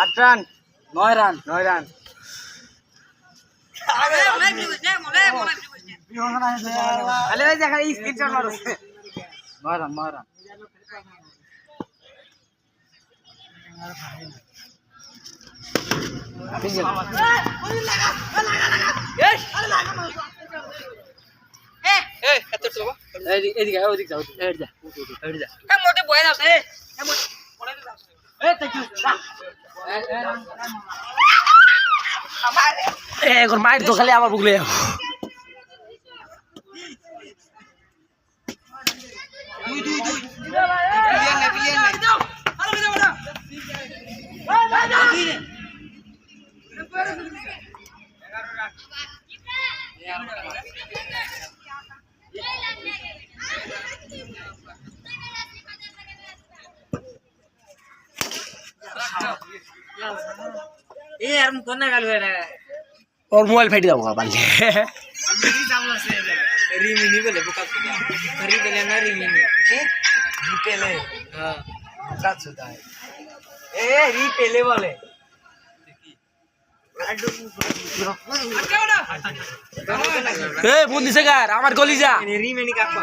আট run 9 run 9 run আলে ওই দেখা স্ক্রিনশট মারো 9 রান 9 রান এদিকে ওদিকে যাও এদিকে যা মোটে বয় দাও এখন মাইর তো খালি আমার বুকলে और मोबाइल फेंट जाऊंगा पाले রিমিনি বলে বোকা সুদা রিপেলে না রিমিনি রিপেলে হ্যাঁ বোকা সুদা এ রিপেলে বলে ए बुंदी से कर আমার কলিজা রিমিনি কাকবা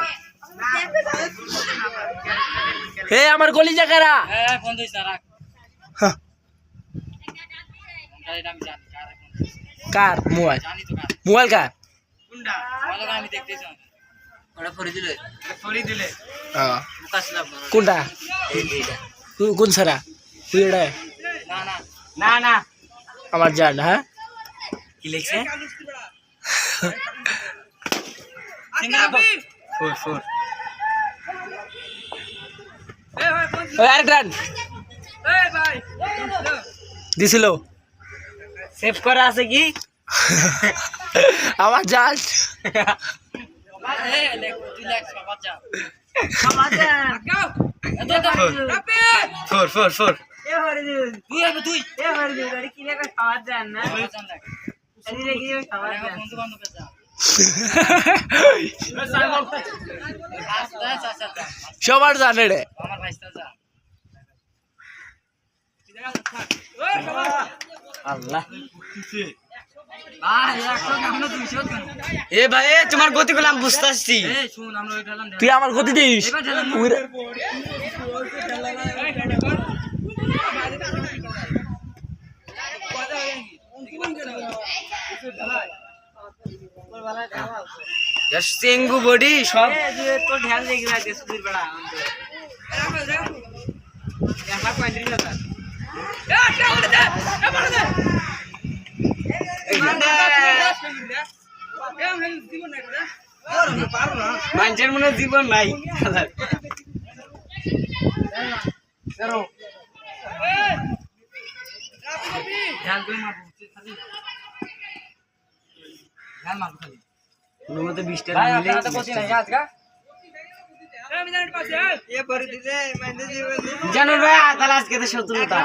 ए আমার কলিজা কারা এ ফোন দিছ না রাখ গাড়ি নাম জানি কার মোবাইল জানি তো কার মোবাইল কার কোনটা ভালো আমি দেখতেছি ওটা ফরি দিলে हां বোকা সুদা কোনটা এইটা কোন সারা তুই এটা না না না না আমার জান হ্যাঁ কি লিখছে সিঙ্গাপুর 4 এ ভাই ফোন ওই আরেক রান এ ভাই দিছিল সেভ করা আছে কি আমার জান এ লেখ তুই লেখ বাবা যা বাবা যা গাও ফোর এ হরে তুই এ হরে তুই কি লেখ খাওয়া জান না আরে লেখ কি খাওয়া জান বন্ধু বান্ধব যা সবার জানে রে আমার ভাইস্তা যা আল্লাহ এ ভাই তোমার গতিগুলো আমি বুঝতেছি তুই আমার গতি দিস চেঙ্গু বডি সব তো ধ্যান দেখি না সুধীর বড়া মানুষের মনে জীবন নাই জানো ভাই তাহলে আজকে তো শত্রুতা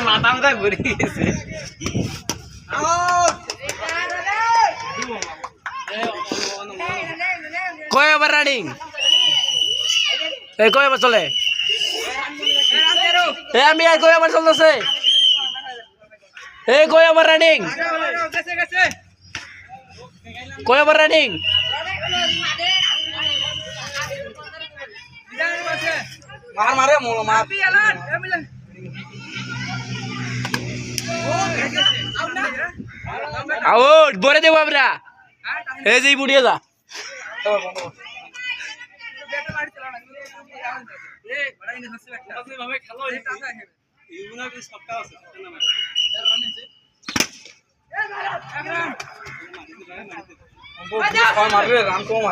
মাথা মাথা ঘুরে গেছে কয় ওভার রানিং এই কয় ওভার চলে এ আমি আর কয় ওভার চলতেছে এই কয় ওভার রানিং কয় ওভার রানিং মার মারে মোল মার আউট বরে দেব আমরা এই যে বুড়িয়ে যা মারবে রাম কম